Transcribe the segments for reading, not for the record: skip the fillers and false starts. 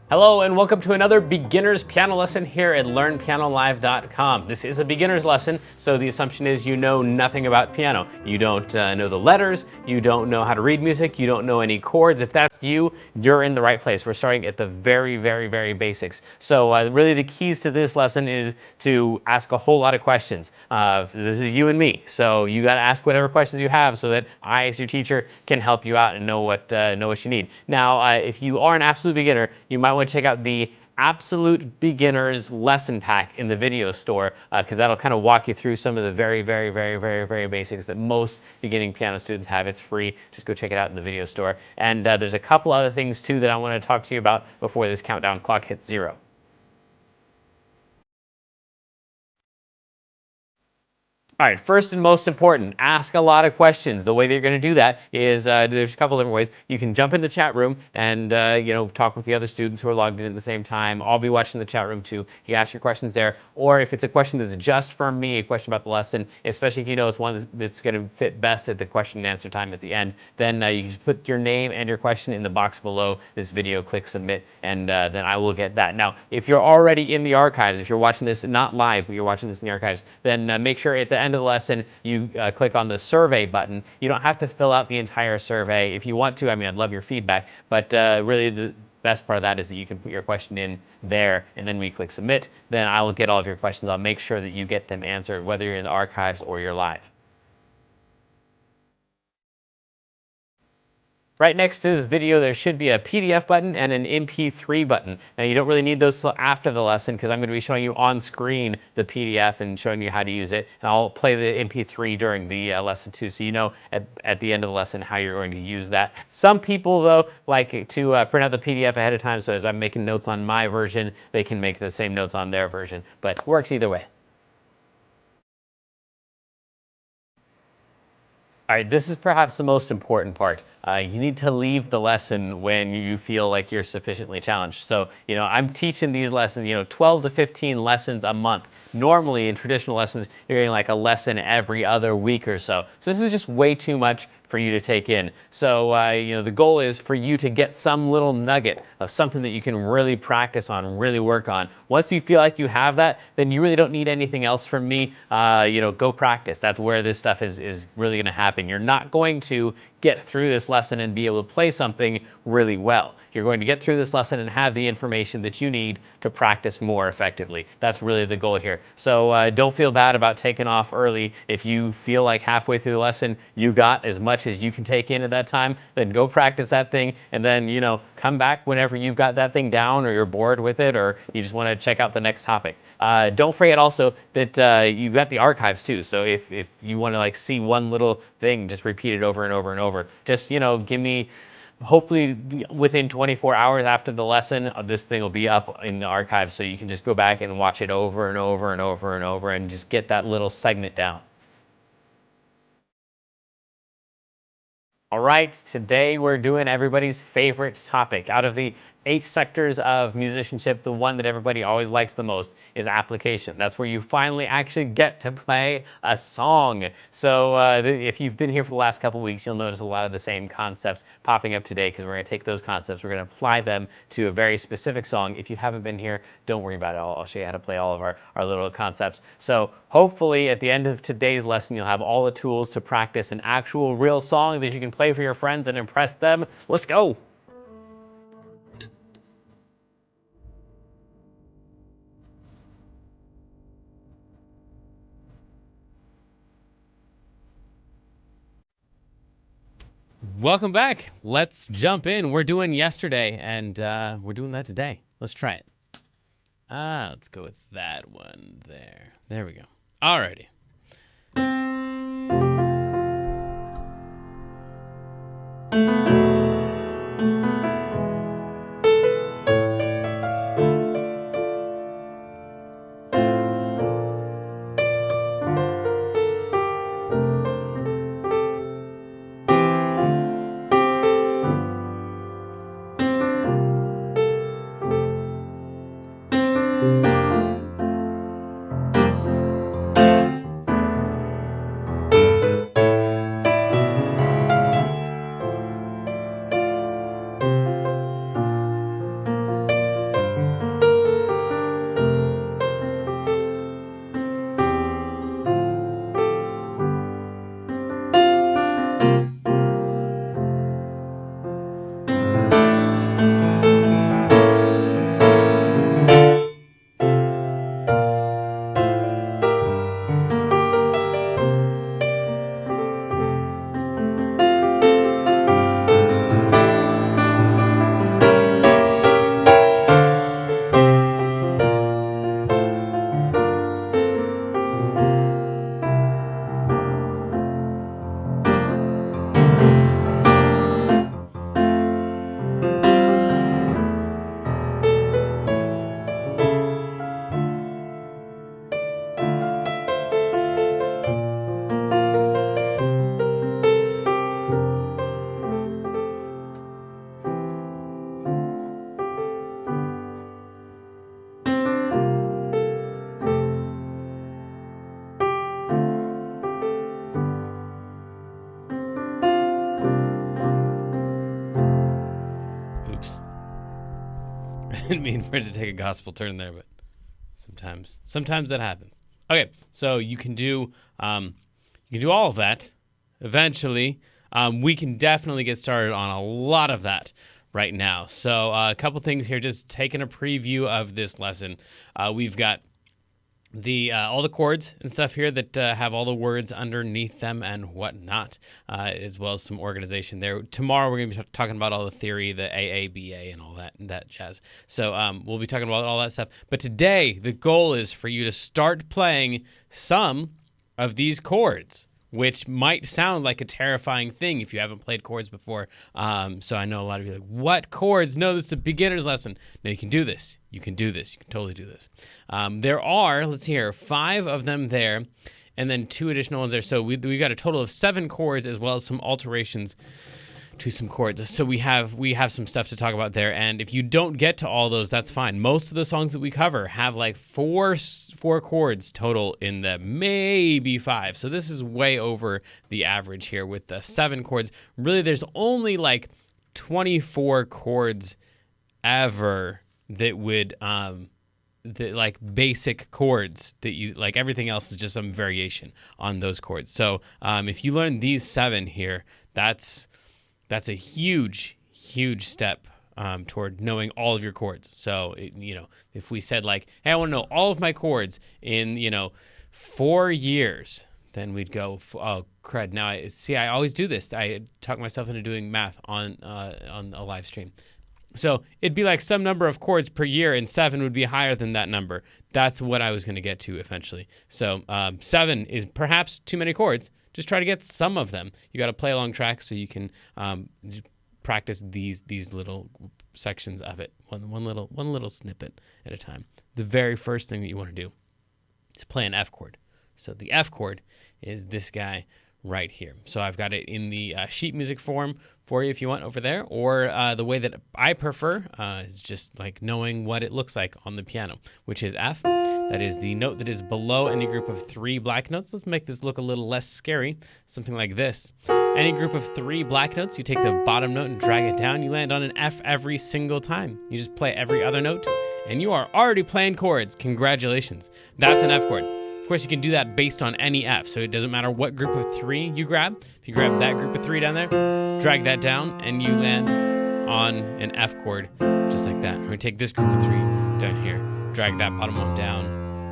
Hello and welcome to another beginner's piano lesson here at LearnPianoLive.com. This is a beginner's lesson, so the assumption is you know nothing about piano. You don't know the letters, you don't know how to read music, you don't know any chords. If that's you, you're in the right place. We're starting at the very basics. So really the keys to this lesson is to ask a whole lot of questions. This is you and me, so you got to ask whatever questions you have so that I, as your teacher, can help you out and know what you need. Now, if you are an absolute beginner, you might want to check out the Absolute Beginners Lesson Pack in the video store because that'll kind of walk you through some of the very basics that most beginning piano students have. It's free. Just go check it out in the video store. And there's a couple other things too that I want to talk to you about before this countdown clock hits 0. All right, first and most important, ask a lot of questions. The way that you're going to do that is there's a couple different ways. You can jump in the chat room and talk with the other students who are logged in at the same time. I'll be watching the chat room too. You can ask your questions there. Or if it's a question that's just for me, a question about the lesson, especially if you know it's one that's going to fit best at the question and answer time at the end, then you can just put your name and your question in the box below this video, click submit, and then I will get that. Now, if you're already in the archives, if you're watching this not live, but you're watching this in the archives, then make sure at the end of the lesson you click on the survey button. You don't have to fill out the entire survey. If you want to, I mean, I'd love your feedback, but really the best part of that is that you can put your question in there, and then when you click submit, then I will get all of your questions. I'll make sure that you get them answered, whether you're in the archives or you're live. Right next to this video, there should be a PDF button and an MP3 button. Now, you don't really need those till after the lesson because I'm going to be showing you on screen the PDF and showing you how to use it. And I'll play the MP3 during the lesson too, so you know at the end of the lesson how you're going to use that. Some people, though, like to print out the PDF ahead of time, so as I'm making notes on my version, they can make the same notes on their version. But it works either way. All right, this is perhaps the most important part. You need to leave the lesson when you feel like you're sufficiently challenged. So, I'm teaching these lessons, 12 to 15 lessons a month. Normally, in traditional lessons, you're getting like a lesson every other week or so. So this is just way too much for you to take in. So, the goal is for you to get some little nugget of something that you can really practice on, really work on. Once you feel like you have that, then you really don't need anything else from me. Go practice. That's where this stuff is really going to happen. You're not going to get through this lesson and be able to play something really well. You're going to get through this lesson and have the information that you need to practice more effectively. That's really the goal here. So don't feel bad about taking off early. If you feel like halfway through the lesson you got as much as you can take in at that time, then go practice that thing and then, come back whenever you've got that thing down or you're bored with it or you just want to check out the next topic. Don't forget also that you've got the archives too. So if you want to see one little thing, just repeat it over and over and over. Just, give me, hopefully within 24 hours after the lesson, this thing will be up in the archives so you can just go back and watch it over and over and over and over and just get that little segment down. All right, today we're doing everybody's favorite topic. Out of the 8 sectors of musicianship, the one that everybody always likes the most is application. That's where you finally actually get to play a song. So if you've been here for the last couple weeks, you'll notice a lot of the same concepts popping up today because we're going to take those concepts, we're going to apply them to a very specific song. If you haven't been here, don't worry about it. I'll show you how to play all of our little concepts. So hopefully at the end of today's lesson, you'll have all the tools to practice an actual real song that you can play for your friends and impress them. Let's go. Welcome back. Let's jump in. We're doing yesterday, and we're doing that today. Let's try it. Let's go with that one there. There we go. Alrighty. I didn't mean for it to take a gospel turn there, but sometimes that happens. Okay, so you can do all of that. Eventually, we can definitely get started on a lot of that right now. So a couple things here, just taking a preview of this lesson. We've got all the chords and stuff here that have all the words underneath them and whatnot, as well as some organization there. Tomorrow we're going to be talking about all the theory, the AABA, and all that jazz. So we'll be talking about all that stuff. But today the goal is for you to start playing some of these chords, which might sound like a terrifying thing if you haven't played chords before. So I know a lot of you are like, what chords? No, this is a beginner's lesson. No, you can do this. You can do this. You can totally do this. There are, let's see here, 5 of them there, and then 2 additional ones there. So we got a total of 7 chords as well as some alterations to some chords. So we have some stuff to talk about there. And if you don't get to all those, that's fine. Most of the songs that we cover have like 4 chords total in them, maybe 5. So this is way over the average here with the 7 chords. Really, there's only like 24 chords ever that would the like basic chords that you like. Everything else is just some variation on those chords. So if you learn these 7 here, that's a huge step toward knowing all of your chords. So, if we said like, hey, I want to know all of my chords in, 4 years, then we'd go, oh, crud. Now, I always do this. I talk myself into doing math on a live stream. So it'd be like some number of chords per year, and 7 would be higher than that number. That's what I was going to get to eventually. So 7 is perhaps too many chords. Just try to get some of them. You got to play along tracks so you can practice these little sections of it, one little snippet at a time. The very first thing that you want to do is play an F chord. So the F chord is this guy right here. So I've got it in the sheet music form for you if you want over there, or the way that I prefer is just like knowing what it looks like on the piano, which is F. That is the note that is below any group of 3 black notes. Let's make this look a little less scary. Something like this. Any group of 3 black notes, you take the bottom note and drag it down. You land on an F every single time. You just play every other note, and you are already playing chords. Congratulations. That's an F chord. Of course, you can do that based on any F, so it doesn't matter what group of 3 you grab. If you grab that group of 3 down there, drag that down, and you land on an F chord, just like that. We're going to take this group of 3 down here, drag that bottom one down,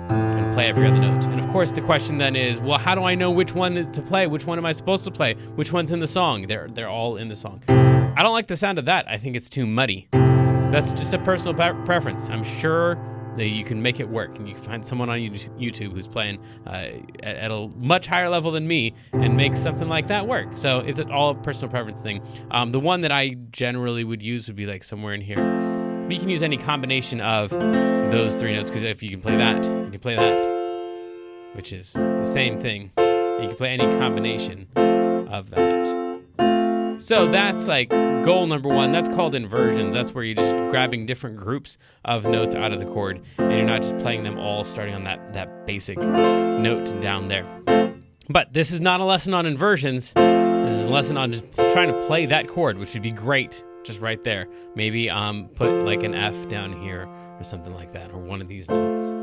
and play every other note. And of course, the question then is, well, how do I know which one is to play? Which one am I supposed to play? Which one's in the song? They're all in the song. I don't like the sound of that. I think it's too muddy. That's just a personal preference. I'm sure that you can make it work, and you can find someone on YouTube who's playing at a much higher level than me and make something like that work. So it's all a personal preference thing. The one that I generally would use would be like somewhere in here. But you can use any combination of those 3 notes, because if you can play that, you can play that, which is the same thing. You can play any combination of that. So that's like goal number 1. That's called inversions. That's where you're just grabbing different groups of notes out of the chord, and you're not just playing them all starting on that basic note down there. But this is not a lesson on inversions. This is a lesson on just trying to play that chord, which would be great. Just right there. Maybe put like an F down here or something like that, or one of these notes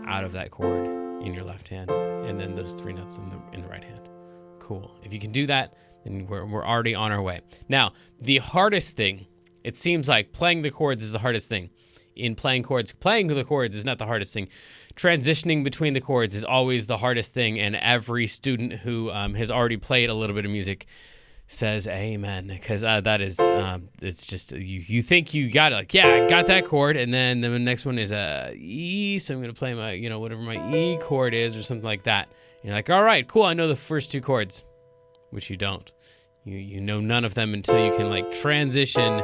out of that chord in your left hand, and then those 3 notes in the right hand. Cool. If you can do that, then we're already on our way. Now, the hardest thing, it seems like playing the chords is the hardest thing. In playing chords, playing the chords is not the hardest thing. Transitioning between the chords is always the hardest thing, and every student who has already played a little bit of music says amen, because that is it's just you think you got it, like, yeah, I got that chord, and then the next one is a E, so I'm gonna play my whatever my E chord is or something like that. And you're like, all right, cool, I know the first 2 chords, which you don't. You know none of them until you can like transition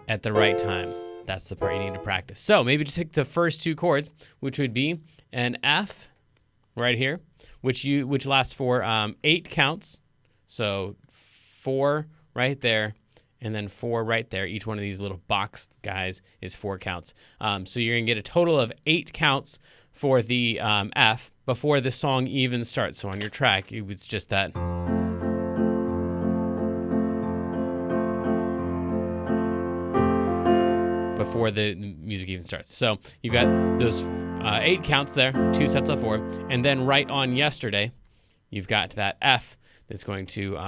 at the right time. That's the part you need to practice. So maybe just take the first 2 chords, which would be an F right here, which lasts for 8 counts. So 4 right there, and then 4 right there. Each one of these little boxed guys is 4 counts. So you're going to get a total of 8 counts for the F before the song even starts. So on your track, it was just that. before the music even starts. So you've got those 8 counts there, 2 sets of 4, and then right on yesterday, you've got that F that's going to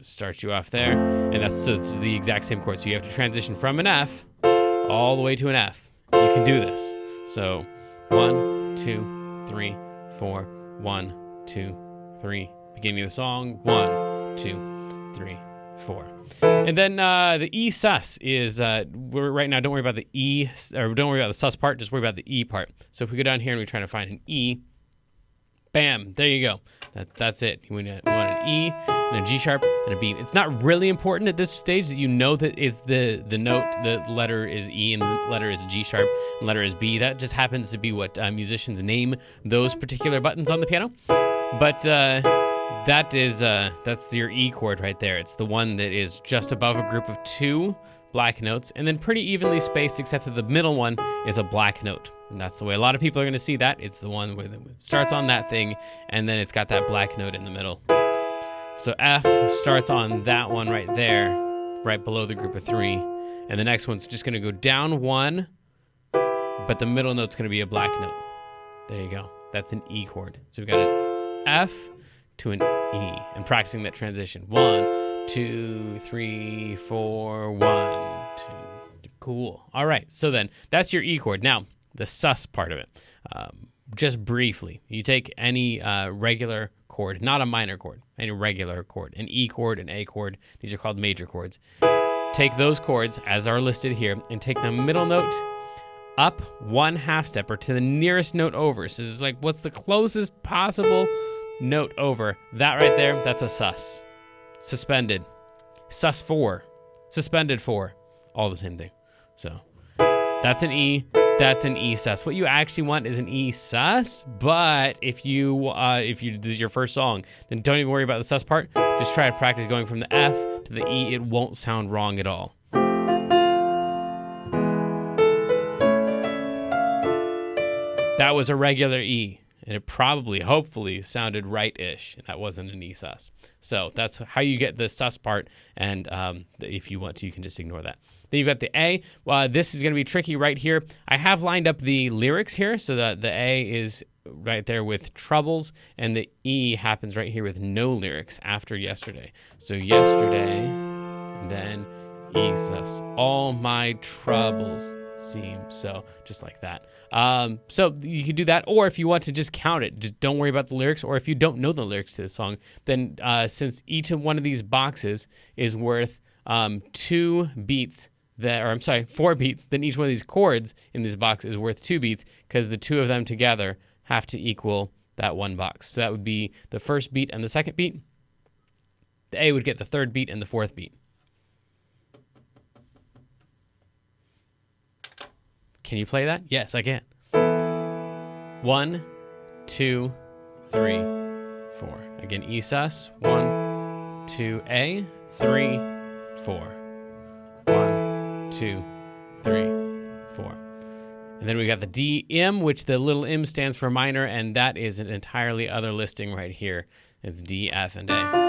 start you off there, and it's the exact same chord. So you have to transition from an F all the way to an F. You can do this. So 1, 2, 3, 4, 1, 2, 3. Beginning of the song, 1, 2, 3, 4. And then the E sus is right now. Don't worry about the E, or don't worry about the sus part. Just worry about the E part. So if we go down here and we try to find an E, bam, there you go. That's it. We want an E and a G sharp and a B. It's not really important at this stage that you know that is the note. The letter is E and the letter is G sharp and the letter is B. That just happens to be what musicians name those particular buttons on the piano. But that's your E chord right there. It's the one that is just above a group of 2 black notes, and then pretty evenly spaced, except that the middle one is a black note. And that's the way a lot of people are going to see that. It's the one where it starts on that thing, and then it's got that black note in the middle. So F starts on that one right there, right below the group of 3, and the next one's just going to go down 1, but the middle note's going to be a black note. There you go. That's an E chord. So we've got an F to an E, and practicing that transition. 1, 2, 3, 4, 1, 2. Cool. All right. So then that's your E chord. Now the sus part of it. Just briefly, you take any regular chord, not a minor chord, any regular chord, an E chord, an A chord. These are called major chords. Take those chords as are listed here and take the middle note up 1 half step or to the nearest note over. So it's like, what's the closest possible note over? That right there, that's a sus. Suspended. Sus 4. Suspended 4. All the same thing. So that's an E. That's an E sus. What you actually want is an E sus, but if this is your first song, then don't even worry about the sus part. Just try to practice going from the F to the E. It won't sound wrong at all. That was a regular E, and it probably, hopefully, sounded right-ish, and that wasn't an E sus. So that's how you get the sus part, and if you want to, you can just ignore that. Then you've got the A. This is going to be tricky right here. I have lined up the lyrics here, so that the A is right there with troubles, and the E happens right here with no lyrics after yesterday. So yesterday, and then E sus. All my troubles seem so, just like that. So you can do that, or if you want to just count it, just don't worry about the lyrics, or if you don't know the lyrics to the song, then since each of one of these boxes is worth 4 beats, then each one of these chords in this box is worth 2 beats, because the 2 of them together have to equal that 1 box. So that would be the first beat and the second beat. The A would get the 3rd beat and the 4th beat. Can you play that? Yes, I can. 1, 2, 3, 4. Again, E sus. 1, 2, A, 3, 4. 1, 2, 3, 4. And then we got the D M, which the little M stands for minor, and that is an entirely other listing right here. It's D, F, and A.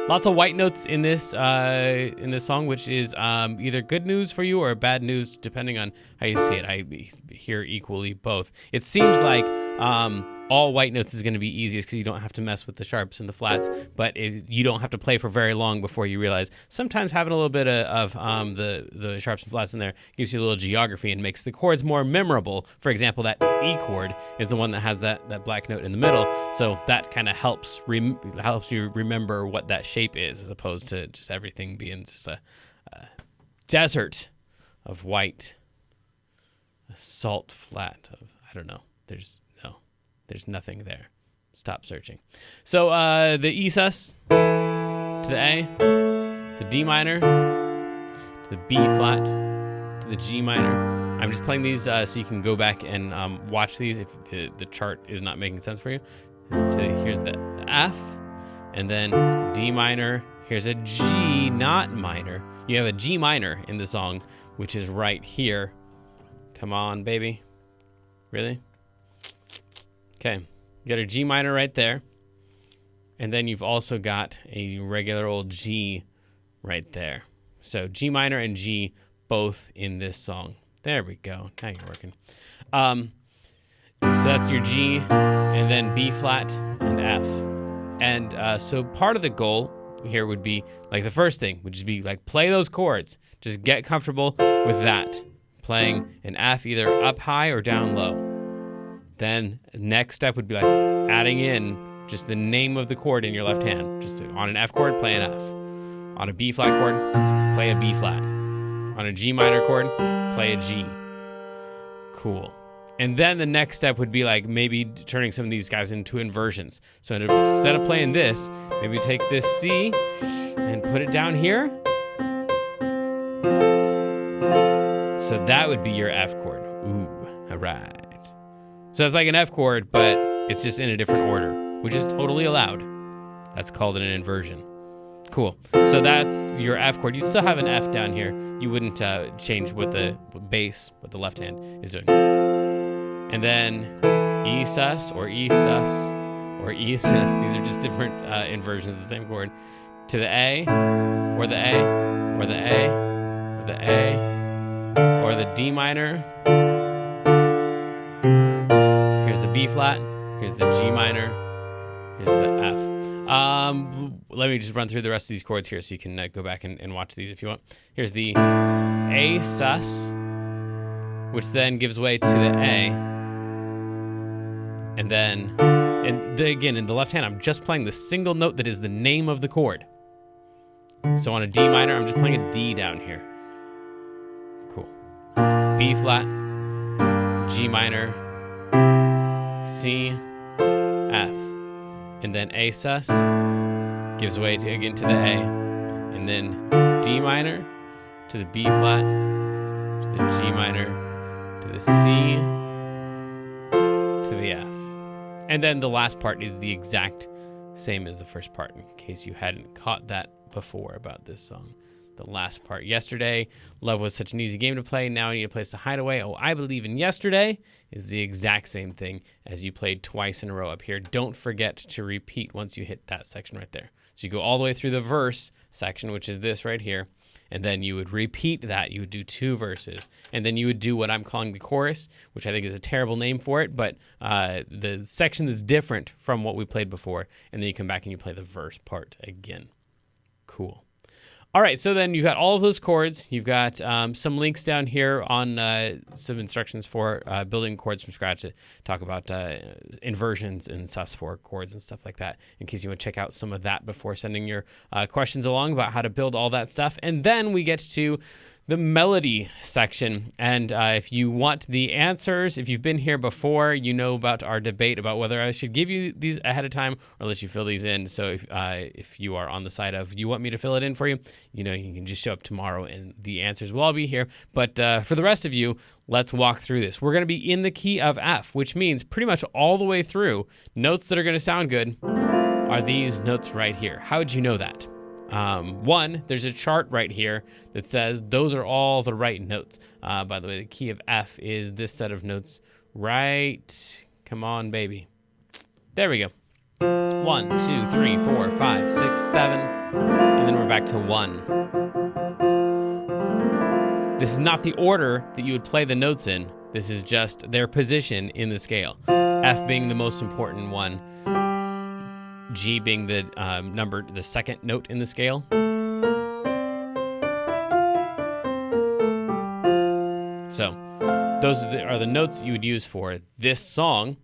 Lots of white notes in this song, which is either good news for you or bad news, depending on how you see it. I hear equally both. It seems like all white notes is going to be easiest because you don't have to mess with the sharps and the flats, but you don't have to play for very long before you realize sometimes having a little bit of the sharps and flats in there gives you a little geography and makes the chords more memorable. For example, that E chord is the one that has that black note in the middle, so that kind of helps you remember what that shape is, as opposed to just everything being just a desert of white, a salt flat of, I don't know, there's nothing there. Stop searching. So the E sus to the A, the D minor to the B flat to the G minor. I'm just playing these so you can go back and watch these if the chart is not making sense for you. Here's the F, and then D minor. Here's a G, not minor. You have a G minor in the song, which is right here. Come on, baby. Really? Okay, you got a G minor right there, and then you've also got a regular old G right there. So G minor and G both in this song. There we go. Now you're working. So that's your G, and then B flat and F. And so part of the goal here would be, like, the first thing would just be like play those chords. Just get comfortable with that. Playing an F either up high or down low. Then next step would be like adding in just the name of the chord in your left hand. Just on an F chord, play an F. On a B flat chord, play a B flat. On a G minor chord, play a G. Cool. And then the next step would be like maybe turning some of these guys into inversions. So instead of playing this, maybe take this C and put it down here. So that would be your F chord. Ooh, all right. So it's like an F chord, but it's just in a different order, which is totally allowed. That's called an inversion. Cool. So that's your F chord. You still have an F down here. You wouldn't change what the bass, what the left hand is doing. And then E sus or E sus or E sus. These are just different inversions of the same chord. To the A, or the A, or the A, or the A, or the D minor. Here's the B flat. Here's the G minor. Here's the F. Let me just run through the rest of these chords here so you can go back and watch these if you want. Here's the A sus, which then gives way to the A. And then, again, in the left hand, I'm just playing the single note that is the name of the chord. So on a D minor, I'm just playing a D down here. Cool. B flat, G minor, C, F. And then A sus gives way again to the A. And then D minor to the B flat, to the G minor, to the C, to the F. And then the last part is the exact same as the first part, in case you hadn't caught that before about this song. The last part. Yesterday, Love was such an easy game to play. Now I need a place to hide away. Oh, I believe in yesterday is the exact same thing as you played twice in a row up here. Don't forget to repeat once you hit that section right there. So you go all the way through the verse section, which is this right here. And then you would repeat that. You would do 2 verses. And then you would do what I'm calling the chorus, which I think is a terrible name for it. But the section is different from what we played before. And then you come back and you play the verse part again. Cool. All right, so then you've got all of those chords. You've got some links down here on some instructions for building chords from scratch to talk about inversions and sus4 chords and stuff like that, in case you want to check out some of that before sending your questions along about how to build all that stuff. And then we get to the melody section. And if you want the answers, if you've been here before, you know about our debate about whether I should give you these ahead of time or let you fill these in. So if you are on the side of you want me to fill it in for you, you know, you can just show up tomorrow and the answers will all be here. But for the rest of you, let's walk through this. We're going to be in the key of F, which means pretty much all the way through, notes that are going to sound good are these notes right here. How would you know that? One, there's a chart right here that says those are all the right notes. By the way, the key of F is this set of notes right. Come on, baby. There we go. 1, 2, 3, 4, 5, 6, 7. And then we're back to 1. This is not the order that you would play the notes in. This is just their position in the scale. F being the most important one. G being the the second note in the scale. So those are the notes you would use for this song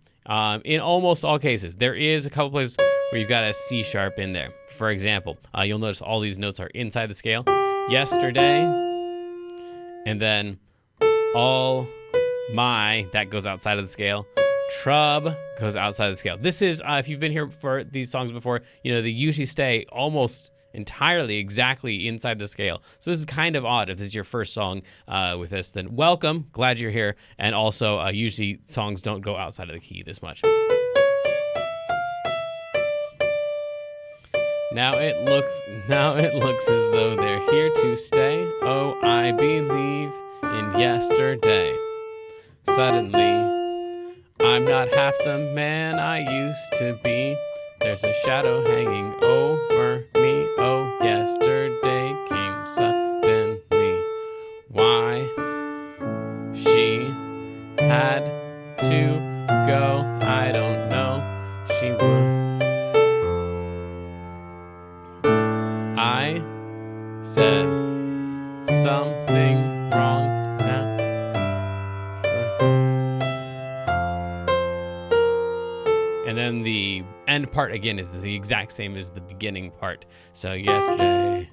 in almost all cases. There is a couple places where you've got a C sharp in there. For example, you'll notice all these notes are inside the scale. Yesterday, and then all my, that goes outside of the scale. Trub goes outside the scale. This is, if you've been here for these songs before, you know, they usually stay almost entirely exactly inside the scale. So this is kind of odd if this is your first song with this, then welcome, glad you're here. And also, usually songs don't go outside of the key this much. Now it looks as though they're here to stay. Oh, I believe in yesterday. Suddenly, I'm not half the man I used to be. There's a shadow hanging over me. Oh, yesterday came suddenly. Why had to go. I don't know. She would. I said something wrong now. And then the end part again is the exact same as the beginning part. So yesterday.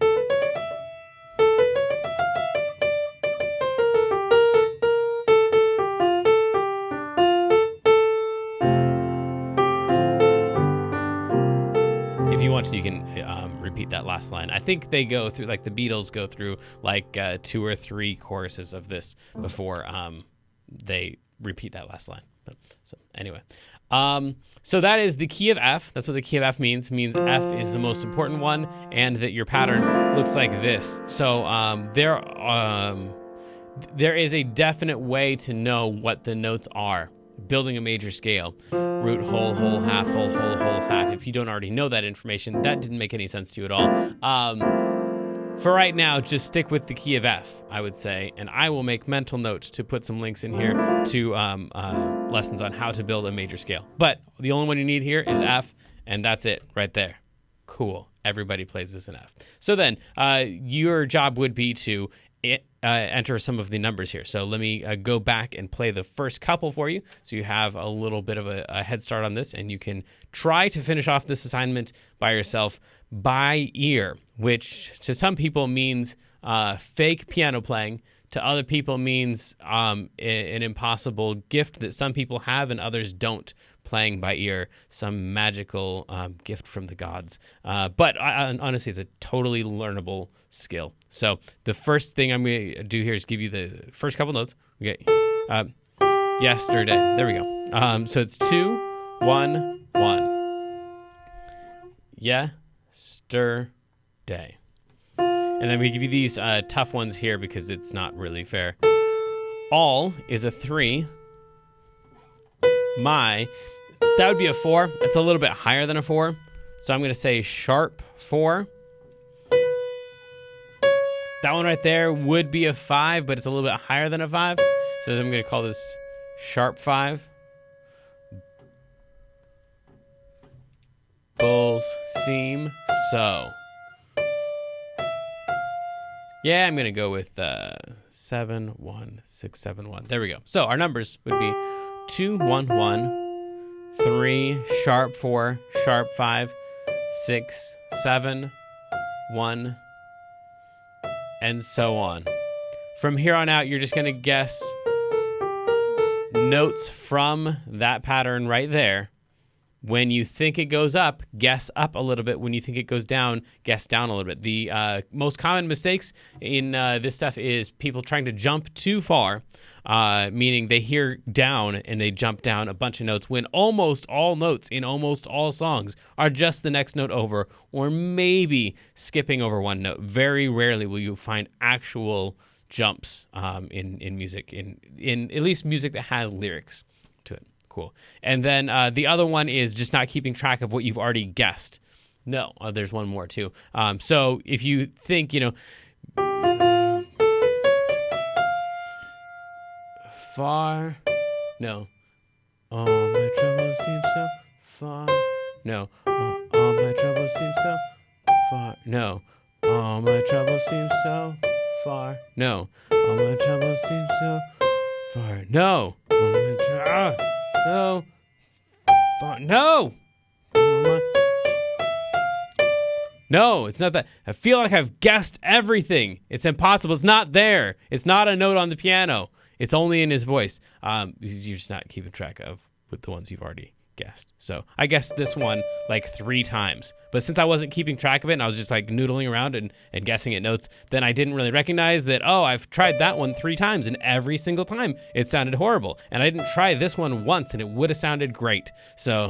If you want to, you can repeat that last line. I think they go through, like the Beatles go through like 2 or 3 choruses of this before they repeat that last line. So anyway, so that is the key of F. That's what the key of F means. It means F is the most important one, and that your pattern looks like this. So there is a definite way to know what the notes are. Building a major scale, root, whole, whole, half, whole, whole, whole, half. If you don't already know that information, that didn't make any sense to you at all. For right now, just stick with the key of F, I would say, and I will make mental notes to put some links in here to lessons on how to build a major scale. But the only one you need here is F, and that's it right there. Cool. Everybody plays this in F. So then your job would be to enter some of the numbers here. So let me go back and play the first couple for you so you have a little bit of a head start on this, and you can try to finish off this assignment by yourself by ear, which to some people means fake piano playing. To other people means an impossible gift that some people have and others don't, playing by ear, some magical gift from the gods. But honestly, it's a totally learnable skill. So the first thing I'm going to do here is give you the first couple notes. Okay. Yesterday. There we go. So it's 2, 1, 1. Yesterday. And then we give you these tough ones here because it's not really fair. All is a 3. My, that would be a 4. It's a little bit higher than a 4. So I'm going to say sharp 4. That one right there would be a 5, but it's a little bit higher than a 5. So I'm going to call this sharp 5. Bulls seem so. Yeah, I'm going to go with 7, 1, 6, 7, 1. There we go. So our numbers would be 2, 1, 1, 3, sharp 4, sharp 5, 6, 7, 1, and so on. From here on out, you're just going to guess notes from that pattern right there. When you think it goes up, guess up a little bit. When you think it goes down, guess down a little bit. The most common mistakes in this stuff is people trying to jump too far, meaning they hear down and they jump down a bunch of notes when almost all notes in almost all songs are just the next note over, or maybe skipping over one note. Very rarely will you find actual jumps in music, in at least music that has lyrics to it. Cool. And then the other one is just not keeping track of what you've already guessed. No, there's one more too. So if you think, far, no. All my troubles seem so far. No. All my troubles seem so far. No. All my troubles seem so far. No. All my troubles seem so far. No. All my no. No. No, it's not that. I feel like I've guessed everything. It's impossible. It's not there. It's not a note on the piano. It's only in his voice. You're just not keeping track of with the ones you've already guessed. So I guessed this one like 3 times. But since I wasn't keeping track of it and I was just like noodling around and guessing at notes, then I didn't really recognize that, I've tried that one 3 times and every single time it sounded horrible. And I didn't try this one once and it would have sounded great. So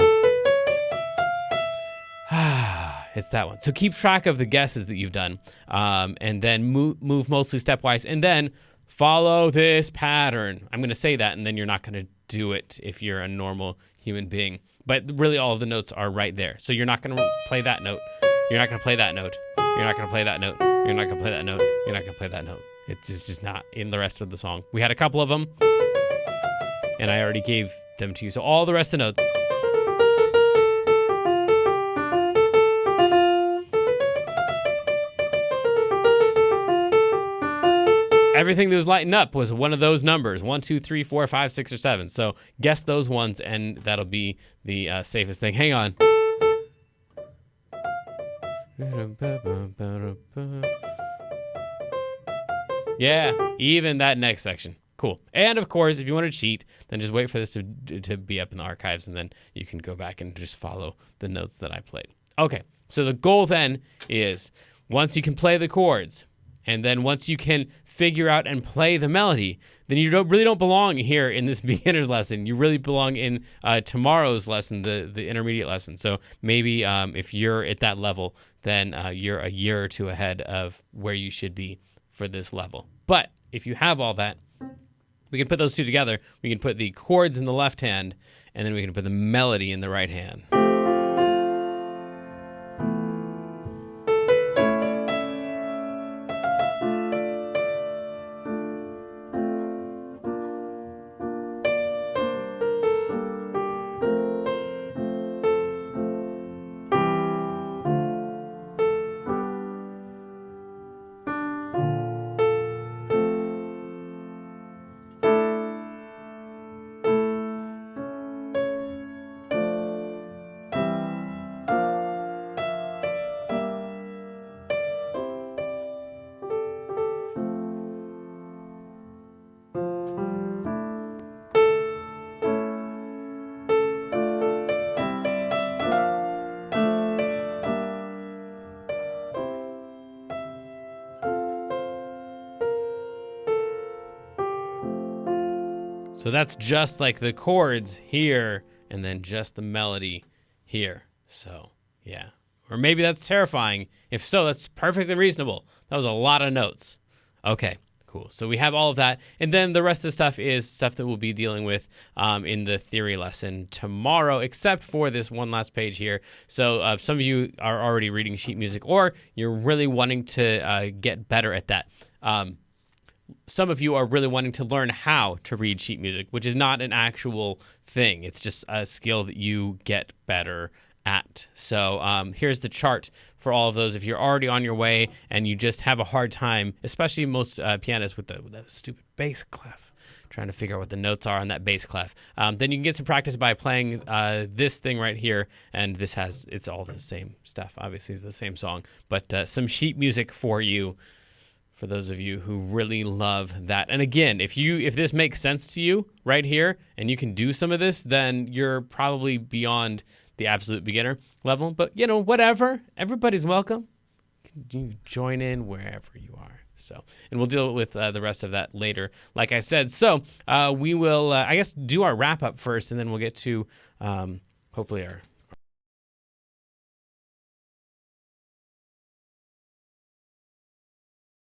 it's that one. So keep track of the guesses that you've done, and then move mostly stepwise, and then follow this pattern. I'm going to say that, and then you're not going to do it if you're a normal human being. But really all of the notes are right there. So you're not going to play that note. You're not going to play that note. You're not going to play that note. You're not going to play that note. You're not going to play that note. It's just not in the rest of the song. We had a couple of them. and I already gave them to you. So all the rest of the notes. Everything that was lighting up was one of those numbers: 1, 2, 3, 4, 5, 6, or 7. So guess those ones, and that'll be the safest thing. Hang on. Yeah, even that next section. Cool. And of course, if you want to cheat, then just wait for this to be up in the archives, and then you can go back and just follow the notes that I played. Okay, so the goal then is once you can play the chords, and then once you can figure out and play the melody, then you really don't belong here in this beginner's lesson. You really belong in tomorrow's lesson, the intermediate lesson. So maybe if you're at that level, then you're a year or two ahead of where you should be for this level. But if you have all that, we can put those two together. We can put the chords in the left hand, and then we can put the melody in the right hand. So that's just like the chords here, and then just the melody here. So, yeah. Or maybe that's terrifying. If so, that's perfectly reasonable. That was a lot of notes. Okay, cool. So we have all of that. And then the rest of the stuff is stuff that we'll be dealing with in the theory lesson tomorrow, except for this one last page here. So some of you are already reading sheet music, or you're really wanting to get better at that. Some of you are really wanting to learn how to read sheet music, which is not an actual thing. It's just a skill that you get better at. So here's the chart for all of those. If you're already on your way and you just have a hard time, especially most pianists with the stupid bass clef, trying to figure out what the notes are on that bass clef, then you can get some practice by playing this thing right here. And it's all the same stuff. Obviously, it's the same song, but some sheet music for you, for those of you who really love that. And again, if this makes sense to you right here and you can do some of this, then you're probably beyond the absolute beginner level. But, whatever. Everybody's welcome. You join in wherever you are. So, and we'll deal with the rest of that later, like I said. So we will, I guess, do our wrap up first, and then we'll get to hopefully our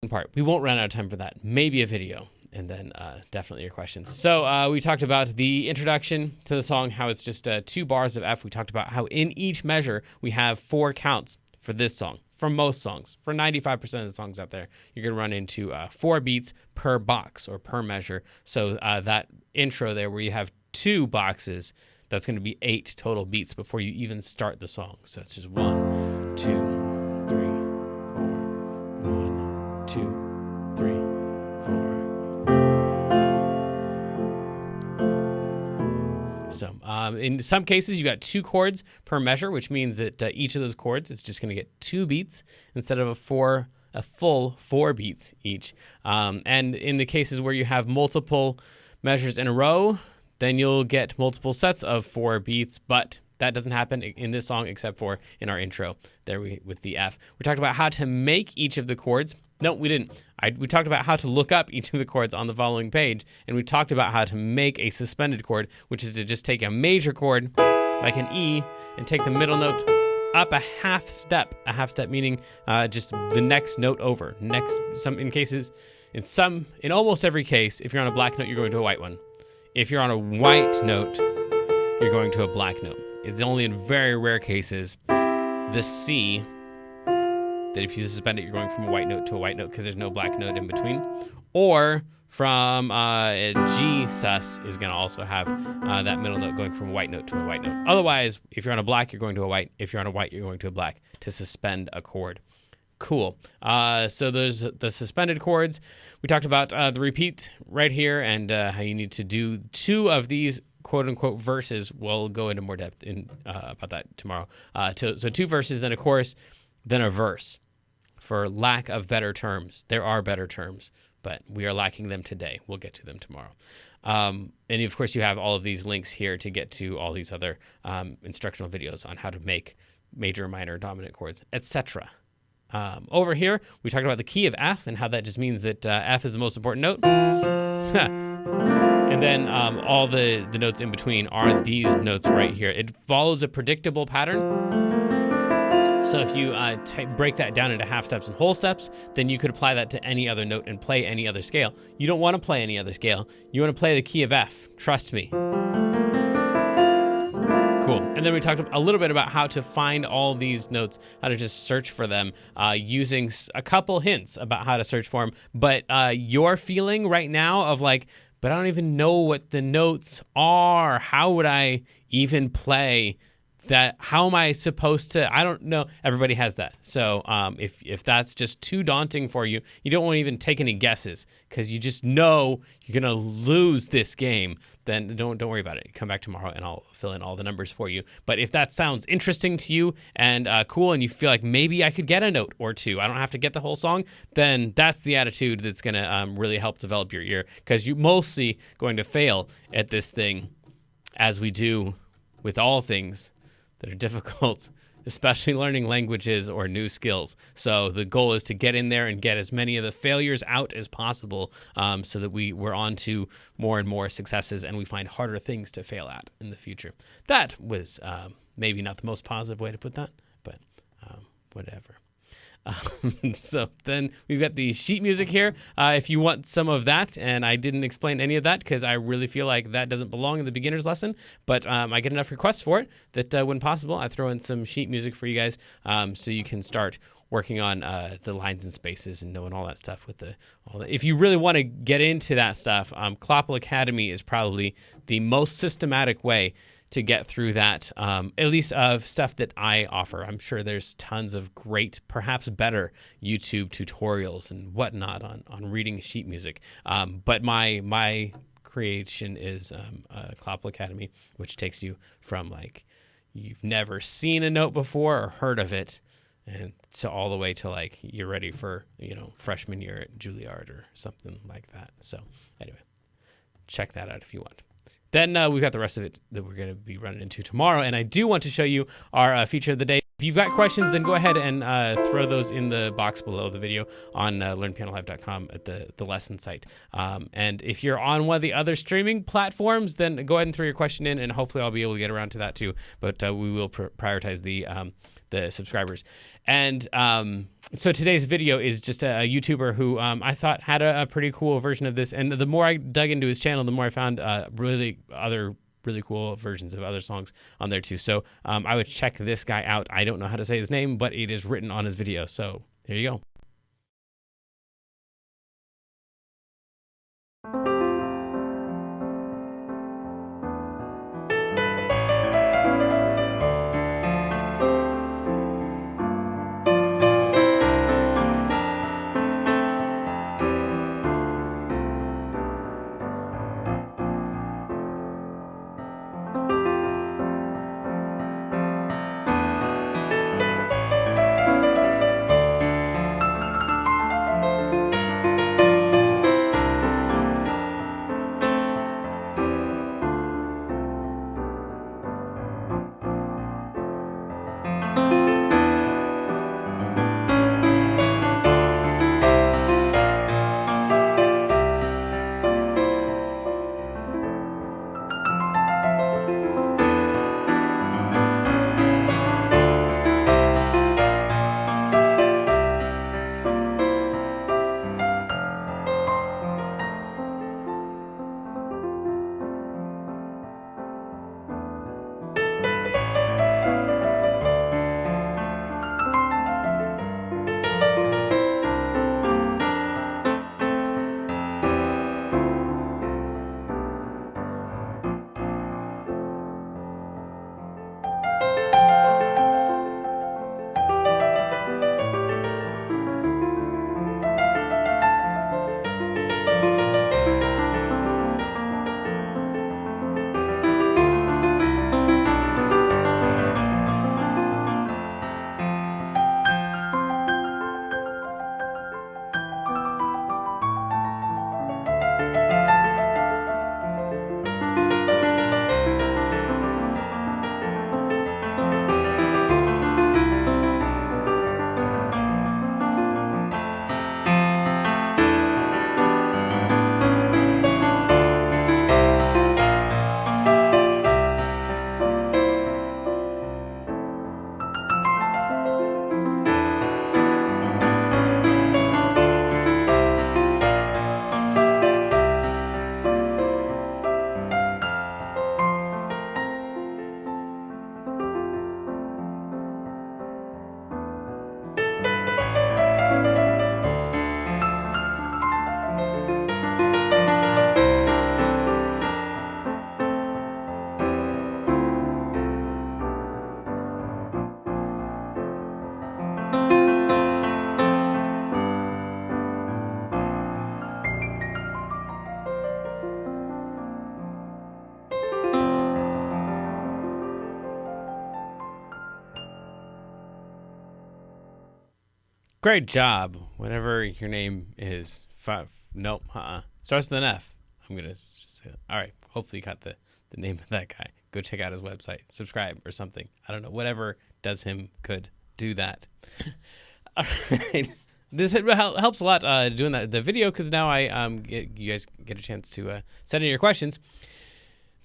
part. We won't run out of time for that. Maybe a video, and then definitely your questions. So we talked about the introduction to the song, how it's just 2 bars of F. We talked about how in each measure we have 4 counts for this song. For most songs, for 95% of the songs out there, you're going to run into 4 beats per box or per measure. So that intro there where you have 2 boxes, that's going to be 8 total beats before you even start the song. So it's just 1, 2, 3, 4, 1, 2, 3, 4. So in some cases, you got 2 chords per measure, which means that each of those chords is just going to get 2 beats instead of a full 4 beats each. And in the cases where you have multiple measures in a row, then you'll get multiple sets of 4 beats, but that doesn't happen in this song except for in our intro there with the F. We talked about how to make each of the chords. No, we didn't. We talked about how to look up each of the chords on the following page, and we talked about how to make a suspended chord, which is to just take a major chord, like an E, and take the middle note up a half step. A half step meaning just the next note over. In almost every case, if you're on a black note, you're going to a white one. If you're on a white note, you're going to a black note. It's only in very rare cases the C, that if you suspend it, you're going from a white note to a white note because there's no black note in between. Or from G sus is going to also have that middle note going from a white note to a white note. Otherwise, if you're on a black, you're going to a white. If you're on a white, you're going to a black to suspend a chord. Cool. So there's the suspended chords. We talked about the repeat right here and how you need to do 2 of these quote-unquote verses. We'll go into more depth about that tomorrow. So 2 verses, then a chorus, then a verse. For lack of better terms. There are better terms, but we are lacking them today. We'll get to them tomorrow. And of course, you have all of these links here to get to all these other instructional videos on how to make major, minor, dominant chords, etc. Over here, we talked about the key of F and how that just means that F is the most important note. And then all the notes in between are these notes right here. It follows a predictable pattern. So if you break that down into half steps and whole steps, then you could apply that to any other note and play any other scale. You don't want to play any other scale. You want to play the key of F. Trust me. Cool. And then we talked a little bit about how to find all these notes, how to just search for them using a couple hints about how to search for them. But your feeling right now of like, but I don't even know what the notes are. How would I even play that? How am I supposed to? I don't know. Everybody has that. So if that's just too daunting for you, you don't want to even take any guesses because you just know you're going to lose this game. Then don't worry about it. Come back tomorrow and I'll fill in all the numbers for you. But if that sounds interesting to you and cool, and you feel like maybe I could get a note or 2, I don't have to get the whole song, then that's the attitude that's going to really help develop your ear, because you're mostly going to fail at this thing, as we do with all things that are difficult, especially learning languages or new skills. So the goal is to get in there and get as many of the failures out as possible, so that we're on to more and more successes and we find harder things to fail at in the future. That was maybe not the most positive way to put that, but whatever. So then we've got the sheet music here. If you want some of that, and I didn't explain any of that because I really feel like that doesn't belong in the beginner's lesson, but I get enough requests for it that when possible, I throw in some sheet music for you guys, so you can start working on the lines and spaces and knowing all that stuff with all that. If you really want to get into that stuff, Clopple Academy is probably the most systematic way to get through that, at least of stuff that I offer. I'm sure there's tons of great, perhaps better YouTube tutorials and whatnot on reading sheet music. But my creation is Clopple Academy, which takes you from like you've never seen a note before or heard of it, and to all the way to like you're ready for freshman year at Juilliard or something like that. So anyway, check that out if you want. Then we've got the rest of it that we're going to be running into tomorrow. And I do want to show you our feature of the day. If you've got questions, then go ahead and throw those in the box below the video on learnpianolive.com at the lesson site. And if you're on one of the other streaming platforms, then go ahead and throw your question in, and hopefully I'll be able to get around to that too. But we will prioritize the subscribers. And so today's video is just a YouTuber who I thought had a pretty cool version of this. And the more I dug into his channel, the more I found really cool versions of other songs on there too. So I would check this guy out. I don't know how to say his name, but it is written on his video. So here you go. great job. Whatever your name is. Nope. Starts with an F. I'm going to just say that. All right. Hopefully you got the name of that guy. Go check out his website. Subscribe or something. I don't know. Whatever does him good. Do that. All right. This helps a lot doing the video because now you guys get a chance to send in your questions.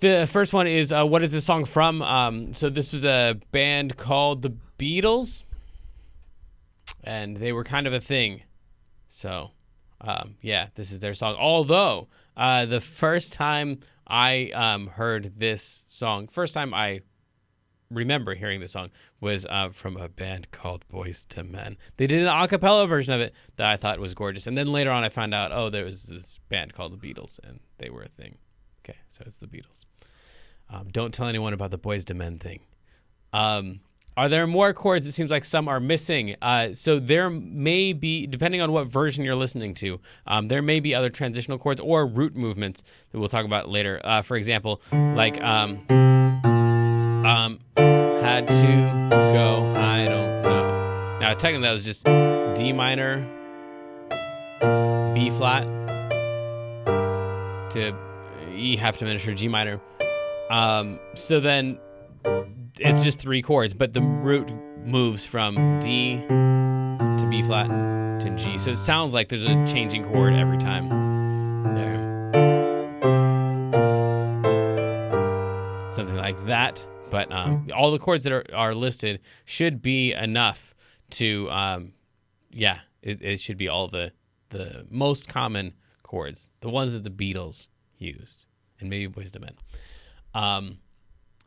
The first one is, what is this song from? So this was a band called the Beatles, and they were kind of a thing. So, yeah, this is their song. Although, the first time I heard this song, first time I remember hearing this song was from a band called Boyz II Men. They did an a cappella version of it that I thought was gorgeous. And then later on I found out, oh, there was this band called the Beatles, and they were a thing. Okay, so it's the Beatles. Don't tell anyone about the Boyz II Men thing. Are there more chords? It seems like some are missing. So there may be, depending on what version you're listening to, there may be other transitional chords or root movements that we'll talk about later. For example, like had to go, I don't know. Now, technically, that was just D minor, B flat, to E half diminished, G minor. So then it's just 3 chords, but the root moves from D to B flat to G. So it sounds like there's a changing chord every time there. Something like that. But all the chords that are listed should be enough to, it should be all the most common chords, the ones that the Beatles used, and maybe Boyz II Men.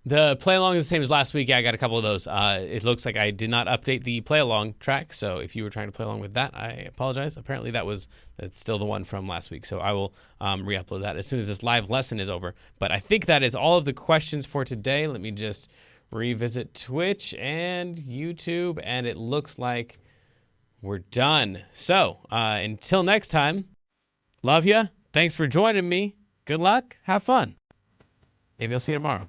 The play along is the same as last week. Yeah, I got a couple of those. It looks like I did not update the play along track, so if you were trying to play along with that, I apologize. Apparently that's still the one from last week, so I will re-upload that as soon as this live lesson is over. But I think that is all of the questions for today. Let me just revisit Twitch and YouTube, and it looks like we're done. So until next time, love ya. Thanks for joining me. Good luck. Have fun. Maybe I'll see you tomorrow.